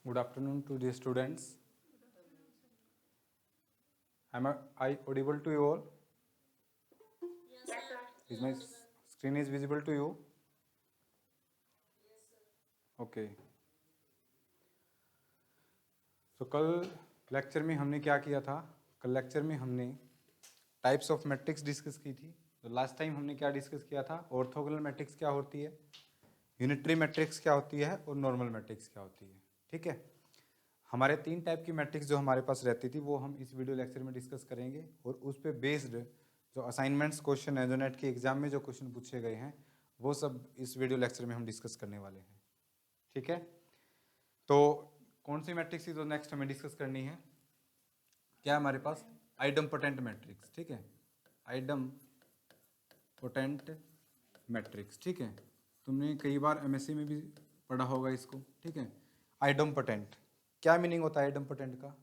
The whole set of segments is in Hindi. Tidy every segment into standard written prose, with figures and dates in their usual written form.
Good afternoon to the students. I audible to you all? Yes, sir. Is my screen is visible to you? Okay. तो कल लेक्चर में हमने क्या किया था? कल लेक्चर में हमने टाइप्स ऑफ मैट्रिक्स डिस्कस की थी. तो लास्ट टाइम हमने क्या डिस्कस किया था? ऑर्थोगोनल मैट्रिक्स क्या होती है, यूनिटरी मैट्रिक्स क्या होती है और नॉर्मल मैट्रिक्स क्या होती है. ठीक है. हमारे 3 टाइप की मैट्रिक्स जो हमारे पास रहती थी वो हम इस वीडियो लेक्चर में डिस्कस करेंगे और उस पर बेस्ड जो असाइनमेंट्स क्वेश्चन है, जो नेट के एग्जाम में जो क्वेश्चन पूछे गए हैं वो सब इस वीडियो लेक्चर में हम डिस्कस करने वाले हैं. ठीक है. तो कौन सी मैट्रिक्स थी जो नेक्स्ट हमें डिस्कस करनी है? क्या हमारे पास आइडम्पोटेंट मैट्रिक्स. ठीक है, आइडम्पोटेंट मैट्रिक्स. ठीक है, तुमने कई बार एमएससी में भी पढ़ा होगा इसको. ठीक है, आइडम्पोटेंट क्या मीनिंग होता है आइडम्पोटेंट का?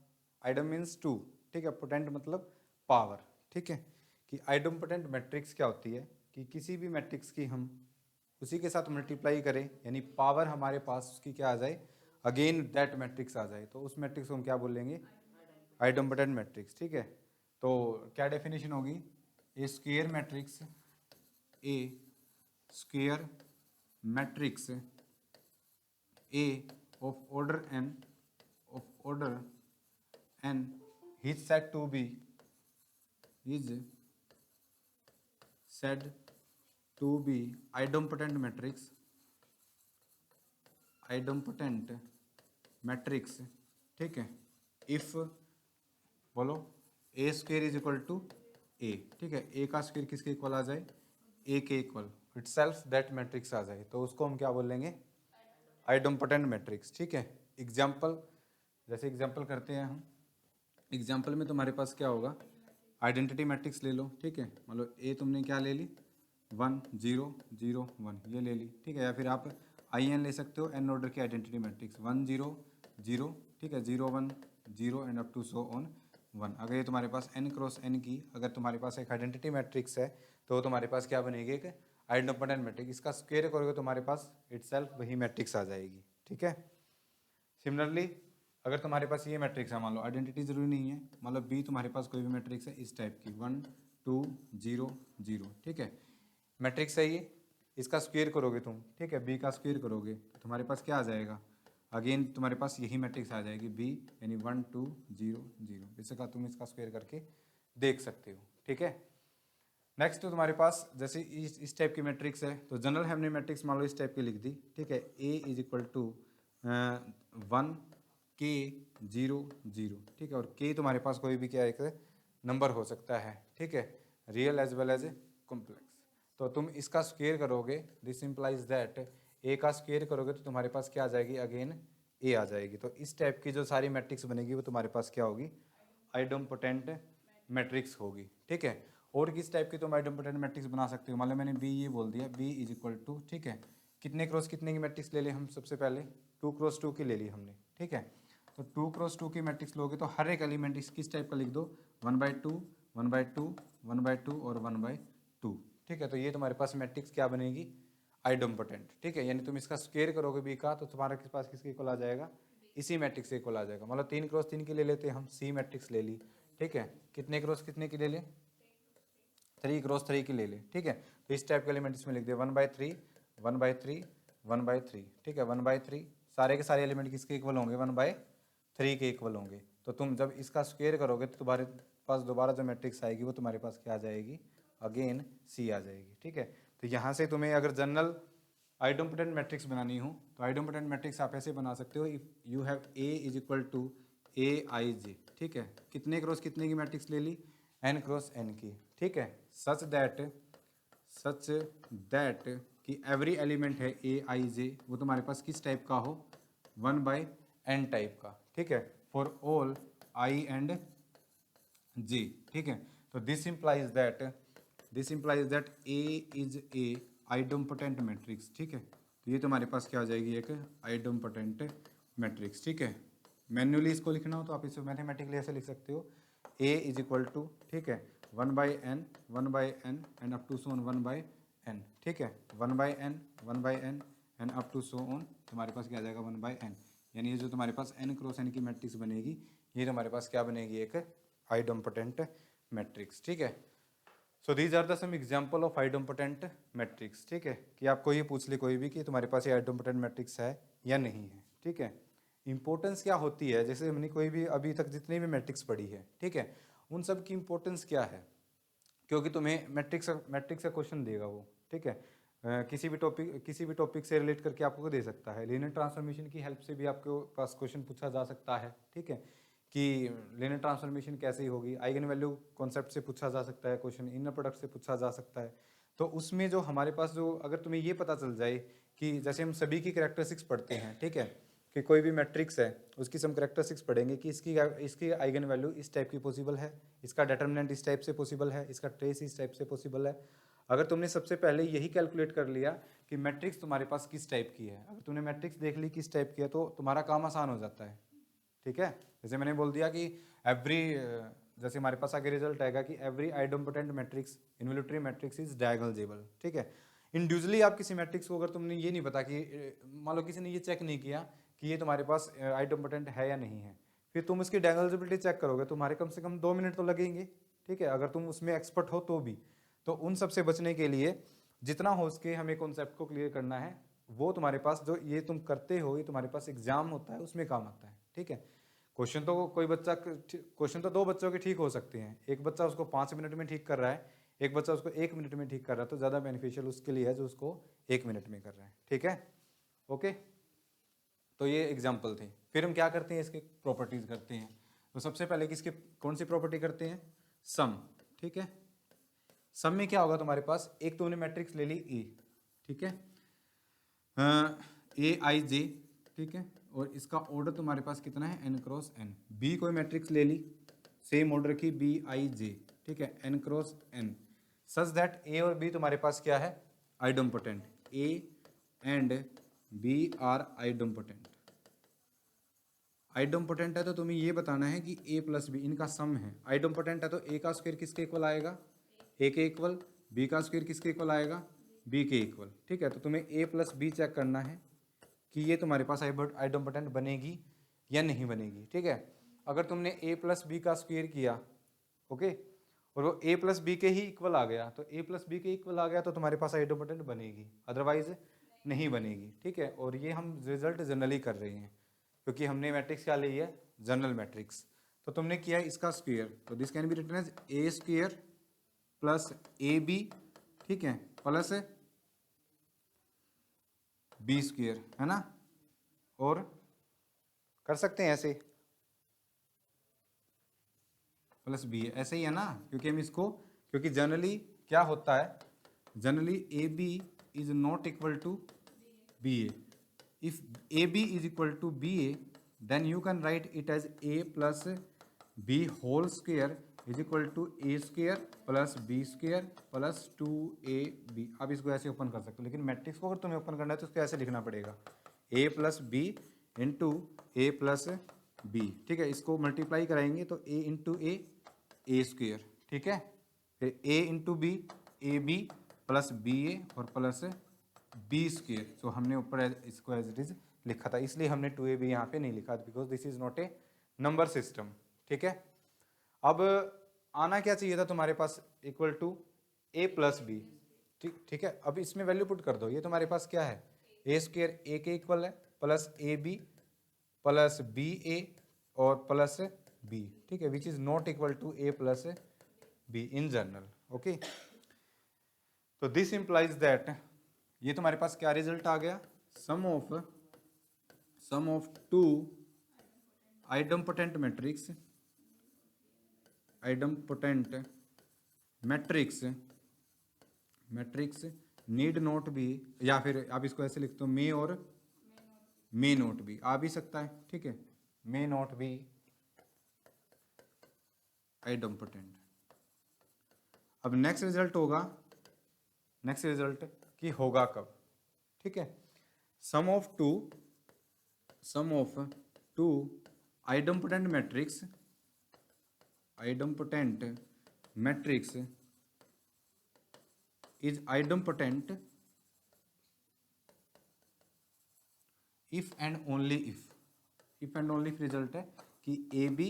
Idem means two. ठीक है, पोटेंट मतलब पावर. ठीक है, कि आइडम्पोटेंट मैट्रिक्स क्या होती है कि किसी भी मैट्रिक्स की हम उसी के साथ मल्टीप्लाई करें, यानी पावर हमारे पास उसकी क्या आ जाए, अगेन दैट मैट्रिक्स आ जाए, तो उस मैट्रिक्स को हम क्या बोलेंगे? Idempotent matrix. ठीक है, तो क्या डेफिनेशन होगी? A square matrix, A square matrix A of order n is said to be idempotent matrix. ठीक है, इफ बोलो ए स्क्वेयर इज इक्वल टू ए. ठीक है, ए का स्क्वेयर किसके इक्वल आ जाए? ए के equal itself that matrix आ जाए, तो उसको हम क्या बोलेंगे? Idempotent matrix. ठीक है, एग्जाम्पल जैसे एग्जाम्पल करते हैं हम. एग्जाम्पल में तुम्हारे पास क्या होगा? आइडेंटिटी मैट्रिक्स ले लो. ठीक है, मतलब ए तुमने क्या ले ली? 1 0 0 1 ये ले ली. ठीक है, या फिर आप आई एन ले सकते हो, एन ऑर्डर की आइडेंटिटी मैट्रिक्स 1 0 0. ठीक है, 0 1 0 and up to so on 1. अगर ये तुम्हारे पास एन क्रॉस एन की अगर तुम्हारे पास एक आइडेंटिटी मैट्रिक्स है तो तुम्हारे पास क्या बनेगी? एक आइडम्पोटेंट मैट्रिक्स. इसका स्क्वायर करोगे तो तुम्हारे पास इटसेल्फ वही मैट्रिक्स आ जाएगी. ठीक है. सिमिलरली अगर तुम्हारे पास ये मैट्रिक्स है, मान लो आइडेंटिटी जरूरी नहीं है, मान लो बी तुम्हारे पास कोई भी मैट्रिक्स है इस टाइप की 1 2 0 0. ठीक है, मैट्रिक्स है ये, इसका स्क्वायर करोगे तुम. ठीक है, बी का स्क्वायर करोगे तो तुम्हारे पास क्या आ जाएगा? अगेन तुम्हारे पास यही मैट्रिक्स आ जाएगी बी, यानी 1 2 0 0. इसका तुम इसका स्क्वायर करके देख सकते हो. ठीक है. नेक्स्ट तो तुम्हारे पास जैसे इस टाइप की मैट्रिक्स है तो जनरल हमने मैट्रिक्स मान लो इस टाइप की लिख दी. ठीक है, ए इज इक्वल टू 1 के 0 0. ठीक है, और के तुम्हारे पास कोई भी क्या एक नंबर हो सकता है. ठीक है, real as well as complex. तो तुम इसका स्क्वायर करोगे, दिस इम्प्लाइज दैट ए का स्क्वायर करोगे तो तुम्हारे पास क्या आ जाएगी? अगेन ए आ जाएगी. तो इस टाइप की जो सारी मैट्रिक्स बनेगी वो तुम्हारे पास क्या होगी? आइडम्पोटेंट मैट्रिक्स होगी. ठीक है, और किस टाइप की तुम आइडम्पोटेंट मैट्रिक्स बना सकते हो? मान लो मैंने बी ये बोल दिया, बी इज इक्वल टू. ठीक है, कितने क्रॉस कितने की मैट्रिक्स ले ली हम? सबसे पहले 2 क्रॉस 2 की ले ली हमने. ठीक है, तो 2 क्रॉस 2 की मैट्रिक्स लोगे तो हर एक एलिमेंट किस टाइप का लिख दो? 1/2 1/2 1/2 और 1/2. ठीक है, तो ये तुम्हारे पास मैट्रिक्स क्या बनेगी? आइडम्पोटेंट. ठीक है, यानी तुम इसका स्क्वायर करोगे बी का तो तुम्हारे पास किसके इक्वल आ जाएगा? इसी मैट्रिक्स से इक्वल आ जाएगा. मतलब 3 क्रॉस 3 की ले लेते हैं हम, सी मैट्रिक्स ले ली. ठीक है, कितने क्रॉस कितने की ले लें? 3 क्रॉस 3 की ले लें. ठीक है, तो इस टाइप के एलिमेंट इसमें लिख दे 1/3 1/3 1/3. ठीक है, 1/3 सारे के सारे एलिमेंट किसके इक्वल होंगे? 1/3 के इक्वल होंगे. तो तुम जब इसका स्क्वायर करोगे तो तुम्हारे पास दोबारा जो मैट्रिक्स आएगी वो तुम्हारे पास क्या आ जाएगी? अगेन सी आ जाएगी. ठीक है, तो यहाँ से तुम्हें अगर जनरल आइडम्पोटेंट मैट्रिक्स बनानी हो तो आइडम्पोटेंट मैट्रिक्स आप ऐसे बना सकते हो. If you have A is equal to A I J. ठीक है, कितने क्रॉस कितने की मैट्रिक्स ले ली? एन क्रॉस एन की. ठीक है, सच दैट कि एवरी एलिमेंट है ए आई जे वो तुम्हारे पास किस टाइप का हो? 1/n टाइप का. ठीक है, for all I and J. ठीक है, तो this implies that A is a idempotent matrix. ठीक है, तो ये तुम्हारे पास क्या आ जाएगी? एक आइडम्पोटेंट मैट्रिक्स. ठीक है, मैन्युअली इसको लिखना हो तो आप इसे मैथमेटिकली ऐसे लिख सकते हो, ए इज इक्वल टू. ठीक है, 1/n and up to so on 1/n. ठीक है, 1/n and up to so on तुम्हारे पास क्या आ जाएगा? 1/n. यानी ये जो तुम्हारे पास n क्रॉस n की मैट्रिक्स बनेगी, ये तुम्हारे पास क्या बनेगी, एक आइडम्पोटेंट मैट्रिक्स। ठीक है, so these are the some example of idempotent matrix. ठीक है, कि आपको ये पूछ ले कोई भी कि तुम्हारे पास ये आइडम्पोटेंट मैट्रिक्स है या नहीं है। ठीक है, इंपॉर्टेंस क्या होती है, जैसे हमने कोई भी अभी तक जितनी भी मैट्रिक्स पढ़ी है, ठीक है, उन सब की इंपॉर्टेंस क्या है, क्योंकि तुम्हें मैट्रिक्स का क्वेश्चन देगा वो। ठीक है, किसी भी टॉपिक से रिलेट करके आपको दे सकता है। लीनियर ट्रांसफॉर्मेशन की हेल्प से भी आपके पास क्वेश्चन पूछा जा सकता है। ठीक है, कि लीनियर ट्रांसफॉर्मेशन कैसे होगी, आइगन वैल्यू कॉन्सेप्ट से पूछा जा सकता है क्वेश्चन, इनर प्रोडक्ट से पूछा जा सकता है। तो उसमें जो हमारे पास जो, अगर तुम्हें ये पता चल जाए कि जैसे हम सभी की कैरेक्टरिस्टिक्स पढ़ते हैं, ठीक है, कि कोई भी मैट्रिक्स है उसकी सम कैरेक्टरिस्टिक्स पढ़ेंगे कि इसकी आइगन वैल्यू इस टाइप की पॉसिबल है, इसका डिटर्मिनेंट इस टाइप से पॉसिबल है, इसका ट्रेस इस टाइप से पॉसिबल है। अगर तुमने सबसे पहले यही कैलकुलेट कर लिया कि मैट्रिक्स तुम्हारे पास किस टाइप की है, अगर तुमने मैट्रिक्स देख ली किस टाइप की है, तो तुम्हारा काम आसान हो जाता है। ठीक है, जैसे मैंने बोल दिया कि एवरी, जैसे हमारे पास आगे रिजल्ट आएगा कि every idempotent matrix involutory matrix is diagonalizable. ठीक है, इंडिविजुअली आप किसी मैट्रिक्स को, अगर तुमने ये नहीं पता कि मान लो किसी ने ये चेक नहीं किया कि ये तुम्हारे पास आइडम्पोटेंट है या नहीं है, फिर तुम उसकी डायगोनलाइजेबिलिटी चेक करोगे, तुम्हारे कम से कम 2 मिनट तो लगेंगे। ठीक है, अगर तुम उसमें एक्सपर्ट हो तो भी। तो उन सब से बचने के लिए जितना हो सके हमें कॉन्सेप्ट को क्लियर करना है। वो तुम्हारे पास जो ये तुम करते हो, ये तुम्हारे पास एग्जाम होता है उसमें काम आता है। ठीक है, क्वेश्चन तो कोई बच्चा, क्वेश्चन तो 2 बच्चों के ठीक हो सकते हैं, एक बच्चा उसको 5 मिनट में ठीक कर रहा है, एक बच्चा उसको 1 मिनट में ठीक कर रहा है, तो ज़्यादा बेनिफिशियल उसके लिए है जो उसको 1 मिनट में कर रहा है। ठीक है, ओके, तो ये एग्जाम्पल थे। फिर हम क्या करते हैं, इसके प्रॉपर्टीज करते हैं। तो सबसे पहले किसकी कौन सी प्रॉपर्टी करते हैं, सम। ठीक है, सम में क्या होगा तुम्हारे पास, एक तो उन्हें मैट्रिक्स ले ली ए, ठीक है, ए आई जे, ठीक है, और इसका ऑर्डर तुम्हारे पास कितना है, एन क्रॉस एन। बी कोई मैट्रिक्स ले ली, सेम ऑर्डर की, बी आई जे, ठीक है, N cross N, such that A और बी तुम्हारे पास क्या है, idempotent, A and B are idempotent. Idempotent है तो तुम्हें ये बताना है कि ए प्लस बी इनका सम है। आइडम्पोटेंट है तो ए का स्क्वायर किसके इक्वल आएगा, ए के इक्वल, बी का स्क्वायर किसके इक्वल आएगा, बी के इक्वल। ठीक है, तो तुम्हें ए प्लस बी चेक करना है कि ये तुम्हारे पास आइडम्पोटेंट बनेगी या नहीं बनेगी। ठीक है, अगर तुमने ए प्लस बी का स्क्वायर किया, ओके, और वो ए प्लस बी के ही इक्वल आ गया, तो ए प्लस बी के इक्वल आ गया तो तुम्हारे पास आइडम्पोटेंट बनेगी, अदरवाइज नहीं बनेगी। ठीक है, और ये हम रिजल्ट जनरली कर रहे हैं क्योंकि हमने मैट्रिक्स क्या ली है, जनरल मैट्रिक्स। तो तुमने किया इसका स्क्वायर, तो this can be written as A square plus A B, ठीक है, प्लस बी स्क्वायर, है ना, और कर सकते हैं ऐसे प्लस बी, ऐसे ही है ना, क्योंकि हम इसको, क्योंकि जनरली क्या होता है, generally A B is not equal to B A. If A B is equal to B A then you can write it as A plus B whole square is equal to A square plus B square plus 2ab। आप इसको ऐसे ओपन कर सकते हो, लेकिन मैट्रिक्स को अगर तुम्हें ओपन करना है तो उसको ऐसे लिखना पड़ेगा, ए plus B into A plus B. ठीक है, इसको मल्टीप्लाई कराएंगे तो ए इंटू ए स्क्वायर, ठीक है, फिर A into B, A B plus B A और प्लस बी स्क्वायर। तो हमने ऊपर इसको एज इट इज लिखा था, इसलिए हमने 2ab यहाँ पे नहीं लिखा, because this is not a number system. ठीक है, अब आना क्या चाहिए था तुम्हारे पास, equal to A plus B. ठीक है, अब इसमें वैल्यू पुट कर दो, ये तुम्हारे पास क्या है, ए स्क्वायर ए के इक्वल है plus A B plus B A और प्लस बी। ठीक है, which is not equal to A plus B in general. Okay, तो दिस इंप्लाइज दैट ये तुम्हारे पास क्या रिजल्ट आ गया, sum of two idempotent matrix need not be, या फिर आप इसको ऐसे लिखते हो मे और मे नॉट बी, आ भी सकता है। ठीक है, मे नॉट बी आइडम्पोटेंट। अब नेक्स्ट रिजल्ट कि होगा कब। ठीक है, sum of two idempotent matrix is idempotent if and only if. If and only if result है कि A B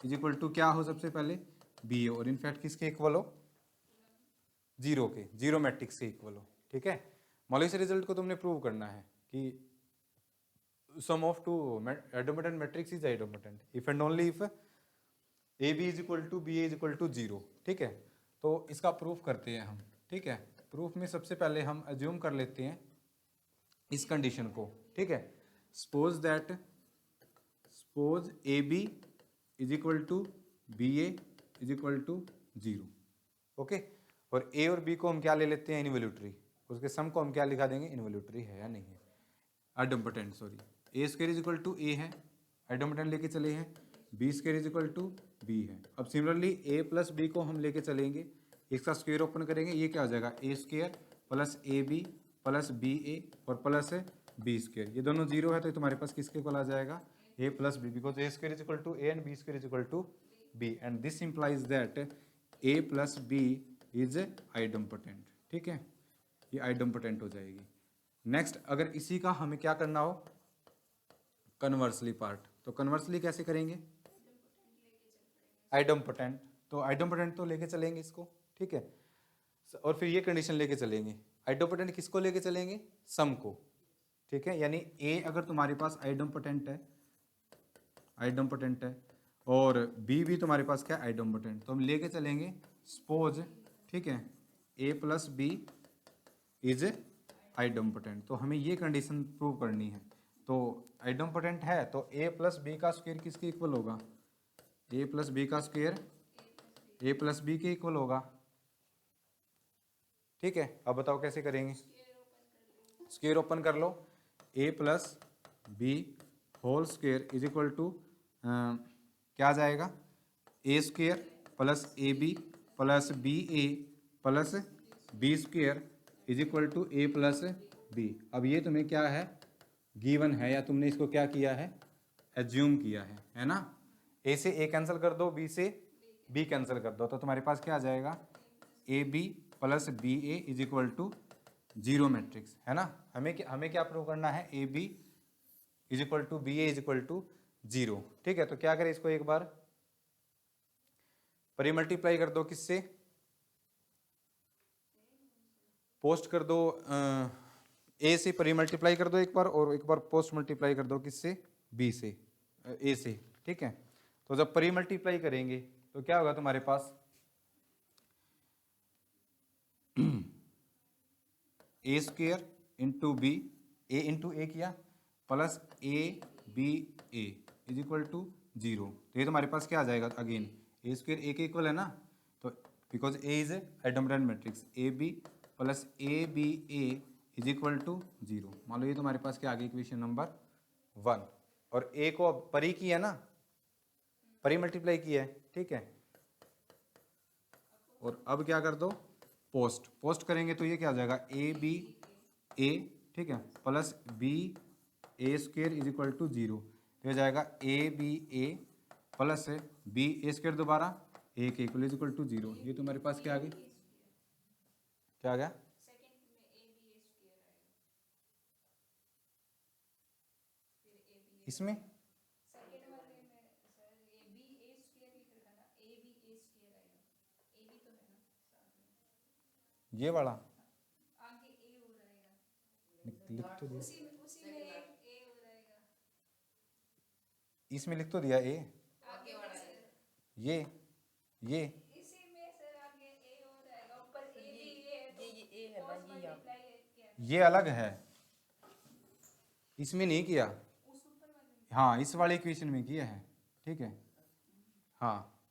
is equal to क्या हो सबसे पहले बी ए, और इनफैक्ट किसके इक्वल हो जीरो के, जीरो मैट्रिक्स के इक्वल हो। ठीक है, मान लो इस रिजल्ट को तुमने प्रूव करना है कि sum of two idempotent matrix is idempotent if and only if A B is equal to B A is equal to zero. ठीक है, तो इसका प्रूफ करते हैं हम। ठीक है, प्रूफ में सबसे पहले हम अज्यूम कर लेते हैं इस कंडीशन को। ठीक है, suppose A B is equal to B A is equal to zero. Okay, और ए और बी को हम क्या ले लेते हैं इनवॉल्यूटरी, उसके सम को हम क्या लिखा देंगे इनवॉल्यूटरी है या नहीं है, idempotent sorry. A square is equal to A है, आइडोम्पोटेंट लेके चले हैं, B square is equal to B है। अब सिमिलरली ए प्लस बी को हम लेके चलेंगे, इसका स्क्वायर ओपन करेंगे, ये क्या हो जाएगा A square plus A B plus B A और प्लस बी स्क्वायर, ये दोनों जीरो है तो तुम्हारे पास किसके इक्वल आ जाएगा A plus B, because A square is equal to A and B square is equal to B, and this implies that A plus B is idempotent. ठीक है, ये आइडोम्पोटेंट हो जाएगी। नेक्स्ट, अगर इसी का हमें क्या करना हो कन्वर्सली पार्ट, तो कन्वर्सली कैसे करेंगे आइडोम्पोटेंट, तो आइडोम्पोटेंट तो लेके चलेंगे इसको। ठीक है, और फिर ये कंडीशन लेके चलेंगे, आइडोम्पोटेंट किसको लेके चलेंगे सम को। ठीक है, यानी ए अगर तुम्हारे पास आइडोम्पोटेंट है और बी भी तुम्हारे पास क्या आइडोम्पोटेंट, तो हम लेके चलेंगे सपोज। ठीक है, ए प्लस बी इज आइडोम्पोटेंट, तो हमें ये कंडीशन प्रूव करनी है। तो आइडोम्पोटेंट है तो ए प्लस बी का स्क्वायर किसके इक्वल होगा, ए प्लस बी का स्क्वायर ए प्लस बी के इक्वल होगा। ठीक है, अब बताओ कैसे करेंगे, स्क्वायर ओपन कर लो, A plus B whole square is equal to क्या आ जाएगा A square plus A B plus B A plus B square is equal to A plus B. अब ये तुम्हें क्या है गिवन है, या तुमने इसको क्या किया है एज्यूम किया है ना। ए से ए कैंसिल कर दो, बी से बी कैंसिल कर दो, तो तुम्हारे पास क्या आ जाएगा A B plus B A is equal to zero matrix, है ना। हमें क्या प्रूव करना है A B is equal to B A is equal to zero. ठीक है, तो क्या करें इसको एक बार परिमल्टीप्लाई कर दो, किससे पोस्ट कर दो, ए से परिमल्टीप्लाई कर दो एक बार, और एक बार पोस्ट मल्टीप्लाई कर दो किससे बी से ए से। ठीक है, तो जब परिमल्टीप्लाई करेंगे तो क्या होगा तुम्हारे पास A square into B, A into A किया plus A B A is equal to zero, तो ये तुम्हारे पास क्या आ जाएगा अगेन ए स्क्वेयर ए के इक्वल है ना, तो because A is idempotent matrix A B plus A B A is equal to zero. मान लो ये तुम्हारे पास क्या आ गई इक्वेशन नंबर 1, और ए को अब परी की है ना, परी मल्टीप्लाई किया है। ठीक है, और अब क्या कर दो पोस्ट करेंगे, तो ये क्या आ जाएगा ए बी ए, ठीक है, plus B A square is equal to zero, तो हो जाएगा A B A plus B A square दोबारा ए के equal is equal to zero. ये तुम्हारे पास क्या आ गई, क्या आ गया इसमें ये वाला लिख तो दिया, इसमें लिख तो दिया ए, ये ये अलग है, इसमें नहीं किया, हाँ इस वाले इक्वेशन में किया है। ठीक है, हाँ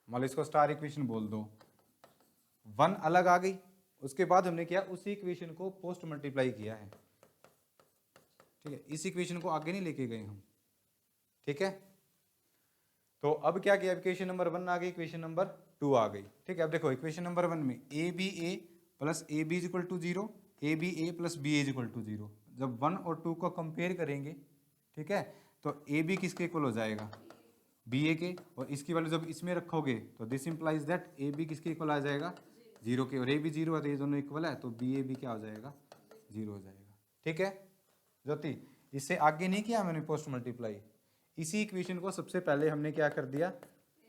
मान लो इसको स्टार इक्वेशन बोल दो, 1 अलग आ गई, उसके बाद हमने क्या उसी इक्वेशन को पोस्ट मल्टीप्लाई किया है। ठीक है, इस इक्वेशन को आगे नहीं लेके गए हम। ठीक है, तो अब क्या किया, इक्वेशन नंबर 1 आ गई, इक्वेशन नंबर 2 आ गई। ठीक है, अब देखो इक्वेशन नंबर 1 में A B A plus A B is equal to zero, A B A plus B is equal to zero. जब 1 और 2 को कंपेयर करेंगे, ठीक है, तो ए बी किसके इक्वल हो जाएगा बी ए के, और इसकी वैल्यू जब इसमें रखोगे तो this implies that A B किसके इक्वल आ जाएगा जीरो के, और ए बी जीरो है तो ये दोनों इक्वल है, तो बी ए बी क्या हो जाएगा जीरो हो जाएगा। ठीक है ज्योति, इससे आगे नहीं किया मैंने पोस्ट मल्टीप्लाई, इसी इक्वेशन को सबसे पहले हमने क्या कर दिया,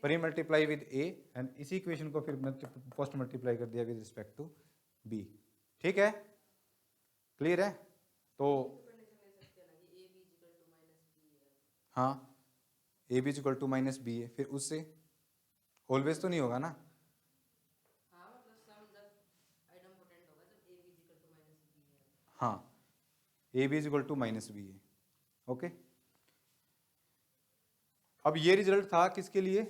pre multiply with A, and इसी इक्वेशन को फिर पोस्ट मल्टीप्लाई कर दिया विद रिस्पेक्ट टू बी। ठीक है, क्लियर है? तो हाँ, A B equal to minus B है, फिर उससे ऑलवेज तो नहीं होगा ना। हाँ, A B equal to minus B है। ओके, अब ये रिजल्ट था किसके लिए,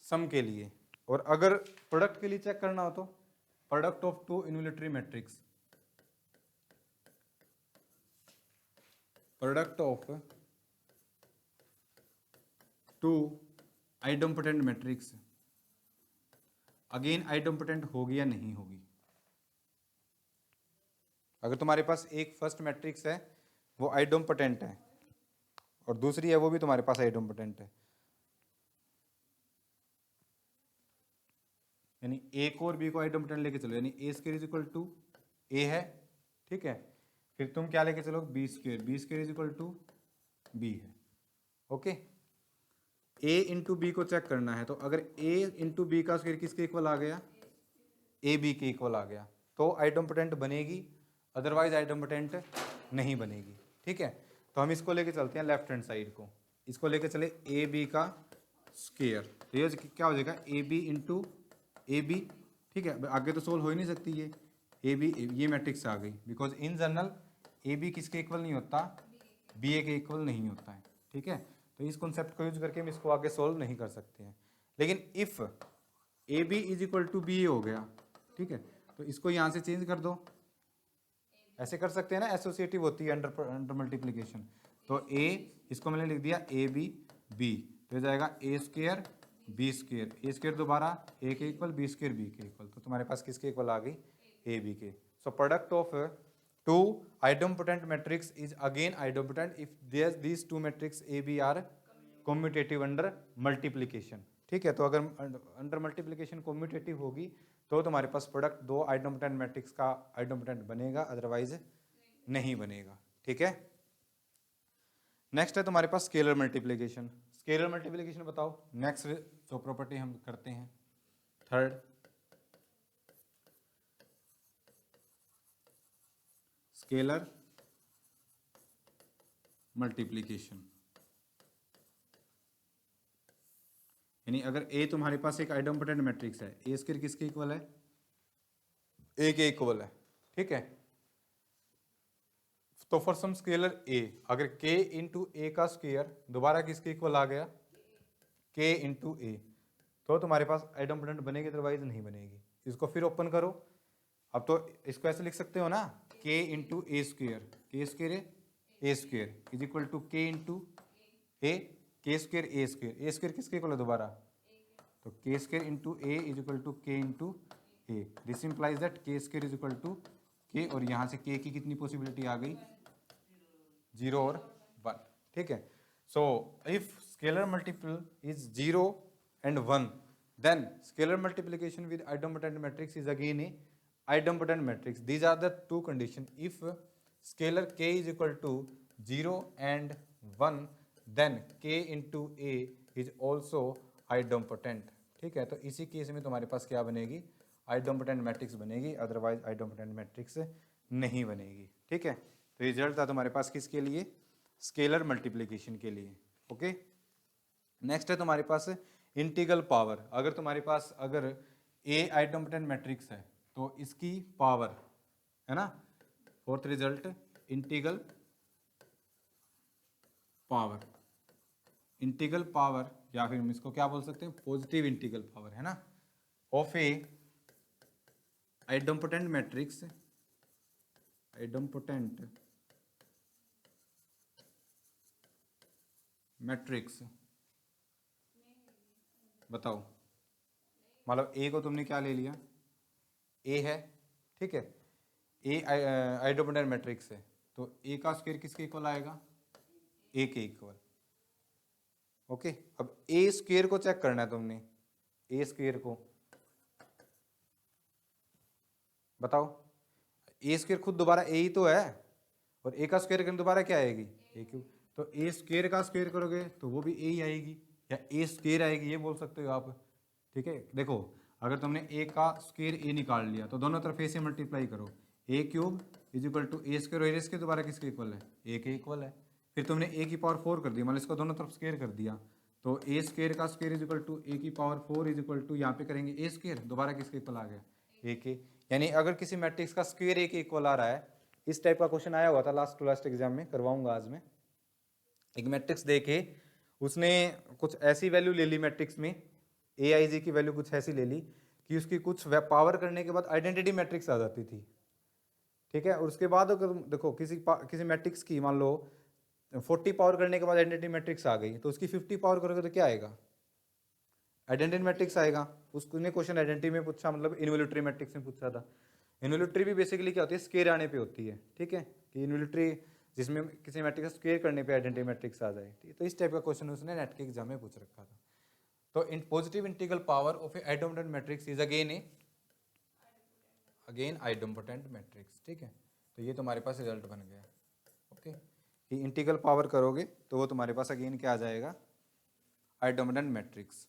सम के लिए। और अगर प्रोडक्ट के लिए चेक करना हो तो product of two involutory matrix, product of two idempotent matrix, again idempotent होगी या नहीं होगी। अगर तुम्हारे पास एक फर्स्ट मैट्रिक्स है वो आइडम्पोटेंट है और दूसरी है वो भी तुम्हारे पास आइडम्पोटेंट है, यानी ए को और बी को आइडम्पोटेंट लेके चलो, यानी A square is equal to A है, ठीक है, फिर तुम क्या लेके चलो, B square is equal to B है। ओके, ए इंटू बी को चेक करना है, तो अगर ए इंटू बी का स्क्वायर किसके इक्वल आ गया, ए बी के इक्वल आ गया, तो आइडम्पोटेंट बनेगी, अदरवाइज आइडम्पोटेंट नहीं बनेगी। ठीक है, तो हम इसको लेके चलते हैं लेफ्ट हैंड साइड को, इसको लेके चले ए बी का स्क्वायर, तो ये क्या हो जाएगा, A B into A B. ठीक है, आगे तो सोल्व हो ही नहीं सकती ये, ए बी, ये मैट्रिक्स आ गई, because in general A B किसके इक्वल नहीं होता, बी ए के इक्वल नहीं होता है। ठीक है, तो इस कॉन्सेप्ट को यूज करके हम इसको आगे सोल्व नहीं कर सकते हैं। लेकिन if A B is equal to B A हो गया, ठीक है, तो इसको यहाँ से चेंज कर दो, ऐसे कर सकते हैं ना, एसोसिएटिव होती है अंडर मल्टीप्लीकेशन। तो ए, इसको मैंने लिख दिया ए बी बी, तो जाएगा A square B square, A square दोबारा ए के इक्वल, बी स्क्वायर बी के इक्वल, तो तुम्हारे पास किसके इक्वल आ गई, ए बी के। So product of two idempotent matrix is again idempotent if these two matrix A B are commutative under multiplication. ठीक है, तो अगर अंडर मल्टीप्लीकेशन कम्यूटेटिव होगी तो तुम्हारे पास प्रोडक्ट दो आइडम्पोटेंट मैट्रिक्स का आइडम्पोटेंट बनेगा, अदरवाइज नहीं बनेगा। ठीक है, नेक्स्ट है तुम्हारे पास स्केलर मल्टीप्लीकेशन। स्केलर मल्टीप्लीकेशन बताओ, नेक्स्ट जो प्रॉपर्टी हम करते हैं, थर्ड स्केलर मल्टीप्लीकेशन, यानी अगर ए तुम्हारे पास एक आइडम्पोटेंट मैट्रिक्स है, ए स्क्वायर किसके इक्वल है, ए के इक्वल है। ठीक है, तो फॉर सम स्केलर ए, अगर k इंटू ए का स्क्वायर दोबारा किसके इक्वल आ गया, k इंटू ए, तो तुम्हारे पास आइडम्पोटेंट बनेगी, अदरवाइज नहीं बनेगी। इसको फिर ओपन करो, अब तो इसको ऐसे लिख सकते हो ना, k into A square, K square A square is equal to k into A, K square A square किसके इक्वल है दोबारा, तो K square into A is equal to K into A, this implies that K square is equal to K, और यहाँ से के की कितनी पॉसिबिलिटी आ गई, 0 और 1। ठीक है, so if scalar multiple is 0 and 1, then scalar multiplication with idempotent matrix is again a idempotent matrix. These are the two conditions. If scalar k is equal to 0 and 1, then k into a is also idempotent. ठीक है, तो इसी केस में तुम्हारे पास क्या बनेगी, आइडम्पोटेंट मैट्रिक्स बनेगी, अदरवाइज आइडम्पोटेंट मैट्रिक्स नहीं बनेगी। ठीक है, तो रिजल्ट था तुम्हारे पास किसके लिए, स्केलर मल्टीप्लिकेशन के लिए। ओके, नेक्स्ट है तुम्हारे पास इंटीग्रल पावर। अगर तुम्हारे पास अगर ए आइडम्पोटेंट मैट्रिक्स है तो इसकी पावर है ना, fourth result integral power, integral power, या फिर हम इसको क्या बोल सकते हैं, पॉजिटिव इंटीग्रल पावर है ना, of A idempotent matrix, आइडम्पोटेंट matrix. बताओ, मतलब ए को तुमने क्या ले लिया, ए है, ठीक है, ए आइडम्पोटेंट मैट्रिक्स है, तो ए का स्क्वायर किसके इक्वल आएगा, ए के इक्वल। ओके, अब ए स्क्वायर को चेक करना है तुमने, ए स्क्वायर को बताओ, ए स्क्वायर खुद दोबारा ए ही तो है, और ए का स्क्वायर करने दोबारा क्या आएगी, ए क्यूब। तो ए स्क्वेयर का स्क्वेयर करोगे तो वो भी ए ही आएगी, या ए स्क्वेयर आएगी, ये बोल सकते हो आप। ठीक है, देखो अगर तुमने ए का स्क्वेयर ए निकाल लिया तो दोनों तरफ ए से मल्टीप्लाई करो, A cube is equal to A square, और ए स्क्वेयर दोबारा किसके इक्वल है, ए के इक्वल है। फिर तुमने ए की पावर 4 कर दी, मतलब इसको दोनों तरफ स्क्वेयर कर दिया, तो ए स्क्वेयर का स्क्वेयर इज इक्वल टू ए की पावर 4 इज इक्वल टू, यहाँ पे करेंगे ए स्क्वेयर, दोबारा किसके इक्वल आ गया, ए के। यानी अगर किसी मैट्रिक्स का स्क्वेयर ए के इक्वल आ रहा है, इस टाइप का क्वेश्चन आया हुआ था लास्ट टू लास्ट एग्जाम में, करवाऊंगा आज मैं। एक मैट्रिक्स देके उसने कुछ ऐसी वैल्यू ले ली मैट्रिक्स में, ए आई जी की वैल्यू कुछ ऐसी ले ली कि उसकी कुछ पावर करने के बाद आइडेंटिटी मैट्रिक्स आ जाती थी। ठीक है, और उसके बाद अगर देखो किसी मैट्रिक्स की मान लो 40 पावर करने के बाद आइडेंटिटी मैट्रिक्स आ गई, तो उसकी 50 पावर करोगे तो क्या आएगा, आइडेंटिटी मैट्रिक्स आएगा। उसने क्वेश्चन आइडेंटिटी में पूछा, मतलब इन्वोल्यूटरी मैट्रिक्स में पूछा था। इन्वोल्यूटरी भी बेसिकली क्या होती है, स्क्वायर आने पे होती है। ठीक है, कि इन्वोल्यूटरी जिसमें किसी मैट्रिक्स का स्क्वायर करने पे आइडेंटिटी मैट्रिक्स आ जाए। ठीक है, तो इस टाइप का क्वेश्चन उसने नेट के एग्जाम में पूछ रखा था। तो इन positive integral power of a idempotent matrix is again idempotent matrix. ठीक है, तो ये तुम्हारे पास रिजल्ट बन गया। ओके, कि इंटीग्रल पावर करोगे तो वो तुम्हारे पास अगेन क्या आ जाएगा, आइडोम्पोटेंट मैट्रिक्स।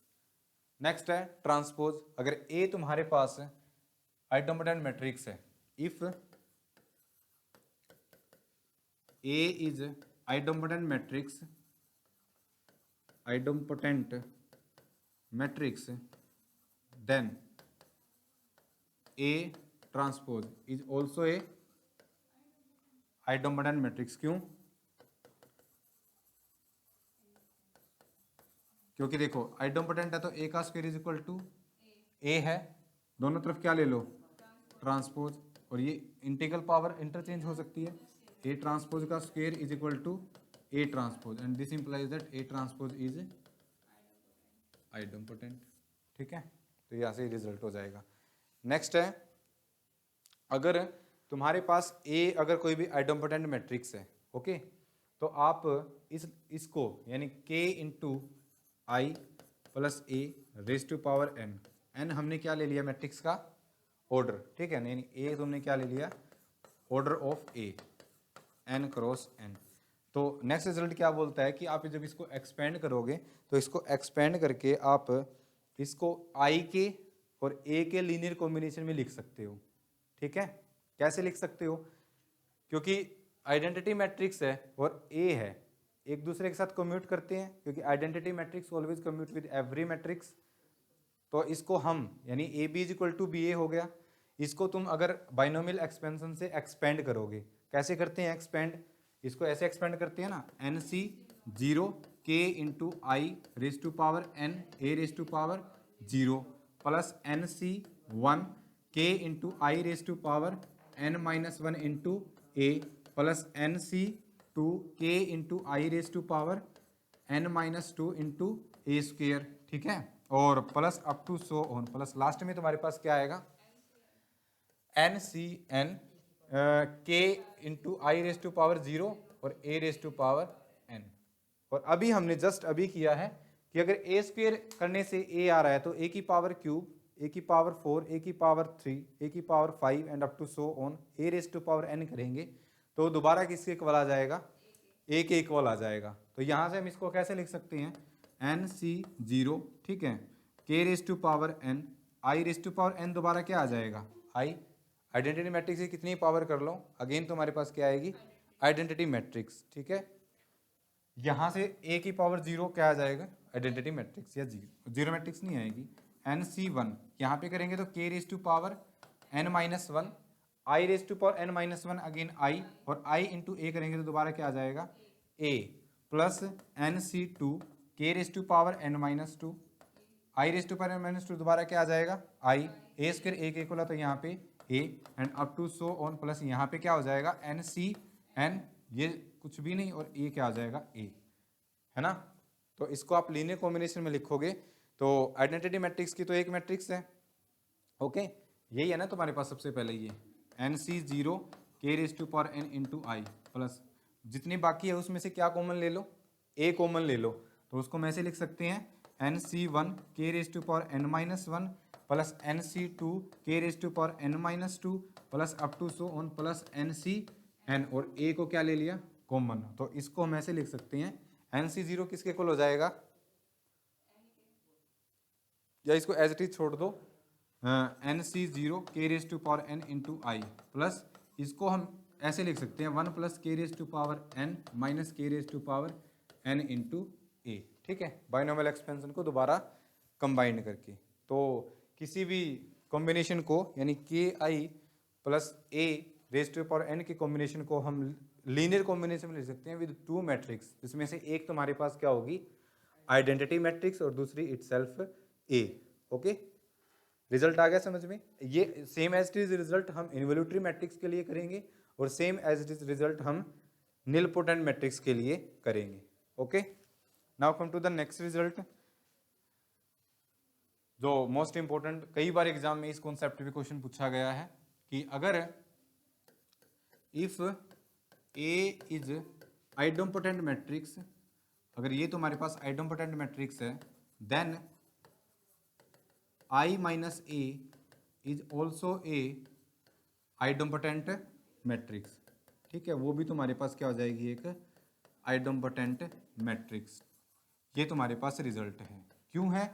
नेक्स्ट है ट्रांसपोज। अगर ए तुम्हारे पास आइडोम्पोटेंट मैट्रिक्स है, if A is idempotent matrix, then A transpose is also a idempotent matrix। क्यों? क्योंकि देखो idempotent है तो A का square is equal to A है, दोनों तरफ क्या ले लो, ट्रांसपोज, और ये इंटीग्रल पावर इंटरचेंज हो सकती है। A ट्रांसपोज का square is equal to A transpose, and this implies that A transpose is idempotent. ठीक है, तो यहाँ से रिजल्ट हो जाएगा। नेक्स्ट है, अगर तुम्हारे पास A अगर कोई भी आइडोम्पोटेंट मैट्रिक्स है, ओके, तो आप इसको यानी K into I plus A raise to power n, n हमने क्या ले लिया मैट्रिक्स का ऑर्डर। ठीक है, यानी ए तुमने क्या ले लिया, order of A, n cross n. तो नेक्स्ट रिजल्ट क्या बोलता है कि आप जब इसको एक्सपेंड करोगे तो इसको एक्सपेंड करके आप इसको आई के और ए के लीनियर कॉम्बिनेशन में लिख सकते हो। ठीक है, कैसे लिख सकते हो, क्योंकि आइडेंटिटी मैट्रिक्स है और ए है, एक दूसरे के साथ कम्यूट करते हैं, क्योंकि identity matrix always commute with every matrix. तो इसको हम यानी A B is equal to B A हो गया। इसको तुम अगर बाइनोमियल एक्सपेंशन से एक्सपेंड करोगे, कैसे करते हैं एक्सपेंड, इसको ऐसे एक्सपेंड करते हैं ना, N C 0 K into I raise to power n A raise to power 0 plus n C 1 K into I raise to power n minus 1 into A plus n C 2 K into I raise to power n minus 2 into A square. ठीक है, और plus up to so on, plus last में तुम्हारे पास क्या आएगा, n C n K into I raise to power 0 और ए रेज टू पावर एन। और अभी हमने जस्ट अभी किया है कि अगर ए स्क्वेयर करने से ए आ रहा है तो ए की पावर क्यूब, ए की पावर 4, ए की पावर 3, ए की power 5 and up to so on A raise to power n करेंगे तो दोबारा किसके इक्वल आ जाएगा, ए के इक्वल आ जाएगा। तो यहाँ से हम इसको कैसे लिख सकते हैं, एन सी 0, ठीक है, K raise to power n, I raise to power n दोबारा क्या आ जाएगा, आई। आइडेंटिटी मैट्रिक्स की कितनी पावर कर लो, अगेन तुम्हारे पास क्या आएगी, आइडेंटिटी मैट्रिक्स। ठीक है, यहाँ से ए की पावर 0 क्या आ जाएगा, आइडेंटिटी मैट्रिक्स या जीरो मैट्रिक्स नहीं आएगी। एन सी 1 यहाँ पे करेंगे तो K raise to power n minus 1, I raise to power n minus 1 again I, और आई इंटू ए करेंगे तो दोबारा क्या आ जाएगा, A plus n C 2 K raise to power n minus 2, I raise to power n minus 2 दोबारा क्या आ जाएगा, आई, ए स्क्वायर ए के इक्वल है तो यहाँ पे A and up to so on, plus यहाँ पे क्या हो जाएगा, एन सी एन, ये कुछ भी नहीं, और ए क्या आ जाएगा, ए, है ना। तो इसको आप लीनियर कॉम्बिनेशन में लिखोगे तो आइडेंटिटी मैट्रिक्स की तो एक मैट्रिक्स है। ओके, यही है ना तुम्हारे पास सबसे पहले ये N C 0 K raise to power n into I, plus जितनी बाकी है उसमें से क्या कॉमन ले लो, ए कॉमन ले लो, तो उसको मैं ऐसे लिख सकते हैं N C 1 K raise to power n minus 1 plus n C 2 K raise to power n minus 2 plus up to so on plus n C n, और ए को क्या ले लिया, कॉमन, तो इसको हम ऐसे लिख सकते हैं NC0 किसके इक्वल हो जाएगा, या इसको एज इट इज छोड़ दो, NC0 k raise to power n into I, plus इसको हम ऐसे लिख सकते हैं 1 plus k raise to power n minus k raise to power n into A. ठीक है, बाइनोमियल एक्सपेंशन को दोबारा कंबाइन करके, तो किसी भी कॉम्बिनेशन को यानी K I plus A raise to power n के कॉम्बिनेशन को हम लीनियर कॉम्बिनेशन में लिख सकते हैं विद टू मैट्रिक्स, जिसमें से एक तुम्हारे पास क्या होगी, आइडेंटिटी मैट्रिक्स, और दूसरी इटसेल्फ ए। ओके, रिजल्ट आ गया समझ में। ये same as it is result हम इन्वोल्यूटरी मैट्रिक्स के लिए करेंगे, और same as it is result हम निलपोटेंट मैट्रिक्स के लिए करेंगे। Okay, now come to the next result, जो मोस्ट इंपॉर्टेंट, कई बार एग्जाम में इस कॉन्सेप्ट पे क्वेश्चन पूछा गया है कि अगर if A is idempotent matrix, अगर ये तुम्हारे पास आइडोम्पोटेंट मैट्रिक्स है, then I minus A is also a idempotent matrix. ठीक है, वो भी तुम्हारे पास क्या हो जाएगी, एक आइडोम्पोटेंट मैट्रिक्स। ये तुम्हारे पास रिजल्ट है। क्यों है,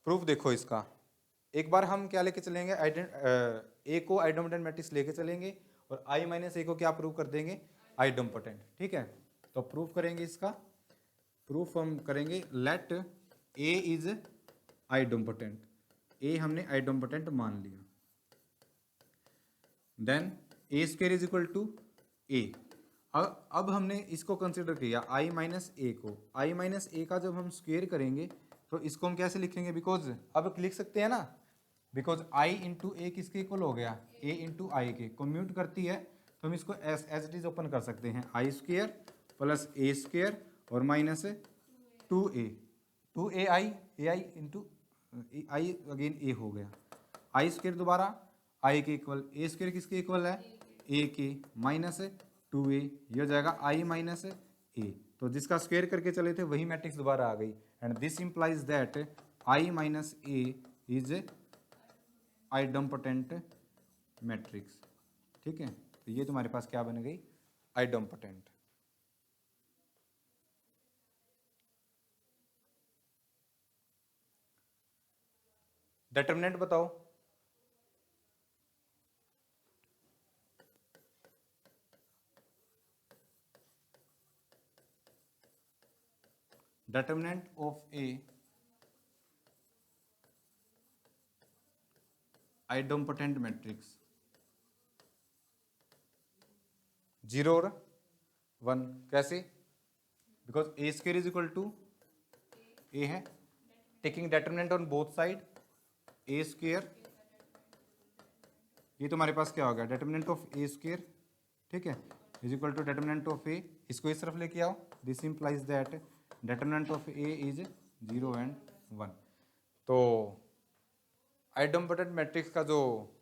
प्रूफ देखो इसका। एक बार हम क्या लेके चलेंगे, ए को आइडोम्पोटेंट मैट्रिक्स लेके चलेंगे, और I माइनस ए को क्या प्रूव कर देंगे, आइडोम्पोटेंट। ठीक है, तो प्रूफ करेंगे इसका, प्रूफ हम करेंगे लेट ए इज आइडोम्पोटेंट, ए हमने आइडोम्पोटेंट मान लिया, then A square is equal to A. अब हमने इसको कंसिडर किया आई माइनस ए को, आई माइनस ए का जब हम स्क्वायर करेंगे तो इसको हम कैसे लिखेंगे, बिकॉज अब लिख सकते हैं ना, बिकॉज आई इंटू ए किसके इक्वल हो गया, ए इंटू आई के, कम्यूट करती है, तो हम इसको एज इट इज ओपन कर सकते हैं, I square plus A square और minus 2a I into I again A हो गया, आई स्क्वायर दोबारा आई के इक्वल, ए स्क्वायर किसके इक्वल है, ए के, माइनस 2a, ये हो जाएगा आई माइनस ए। तो जिसका स्क्वायर करके चले थे वही मैट्रिक्स दोबारा आ गई, and this implies that I minus A is idempotent matrix. ठीक है, तो ये तुम्हारे पास क्या बन गई, आइडोम्पोटेंट। डिटरमिनेंट बताओ, determinant of a idempotent matrix 0 और 1, कैसे, because A square is equal to A है, taking determinant on both side, A square, ये तुम्हारे पास क्या होगा, डिटरमिनेंट ऑफ ए स्क्वायर, ठीक है, is equal to determinant of A, इसको इस तरफ लेके आओ, this implies that determinant of A is 0 and 1। तो आइडोम्पोटेंट मैट्रिक्स का जो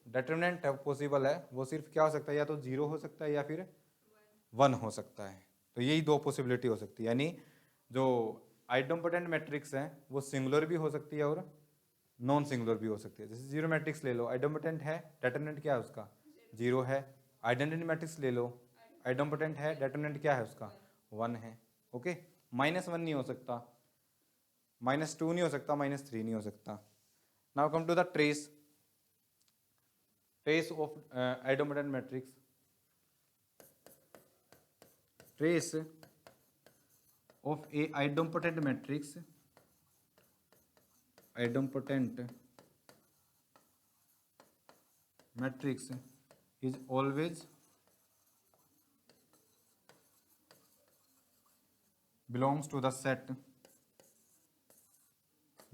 डिटरमिनेंट है पॉसिबल है, वो सिर्फ क्या हो सकता है, या तो 0 हो सकता है या फिर 1 हो सकता है। तो यही दो पॉसिबिलिटी हो सकती है, यानी जो आइडोम्पोटेंट मैट्रिक्स है वो सिंगुलर भी हो सकती है और नॉन सिंगुलर भी हो सकती है। जैसे जीरो मैट्रिक्स ले लो, आइडोम्पोटेंट है, डिटरमिनेंट क्या है उसका, 0 है। आइडेंटिटी मैट्रिक्स ले लो, आइडोम्पोटेंट है, डिटरमिनेंट क्या है उसका, 1 है। ओके, -1 नहीं हो सकता, -2 नहीं हो सकता, -3 नहीं हो सकता। Now come to the trace of idempotent matrix. Trace of a idempotent matrix is always belongs to the set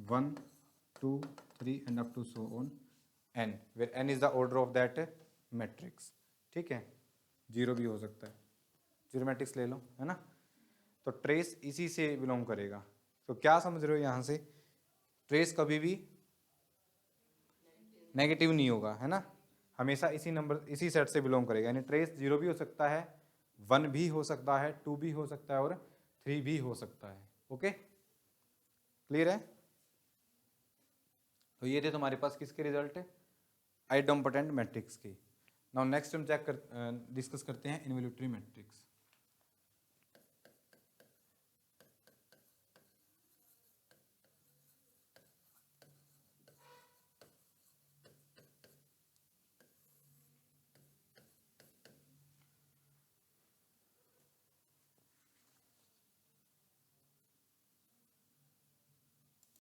1 2 3 and up to so on n, where n is the order of that matrix। ठीक है, 0 भी हो सकता है, जीरो मैट्रिक्स ले लो, है ना। तो ट्रेस इसी से बिलोंग करेगा। तो क्या समझ रहे हो यहाँ से, ट्रेस कभी भी नेगेटिव नहीं होगा, है ना, हमेशा इसी नंबर इसी सेट से बिलोंग करेगा। यानी ट्रेस 0 भी हो सकता है, 1 भी हो सकता है, 2 भी हो सकता है और 3 भी हो सकता है। ओके, क्लियर है। तो ये थे तुम्हारे पास किसके रिजल्ट है, आइडोम्पोटेंट मैट्रिक्स के। नाउ नेक्स्ट हम डिस्कस करते हैं इन्वोल्यूटरी मैट्रिक्स।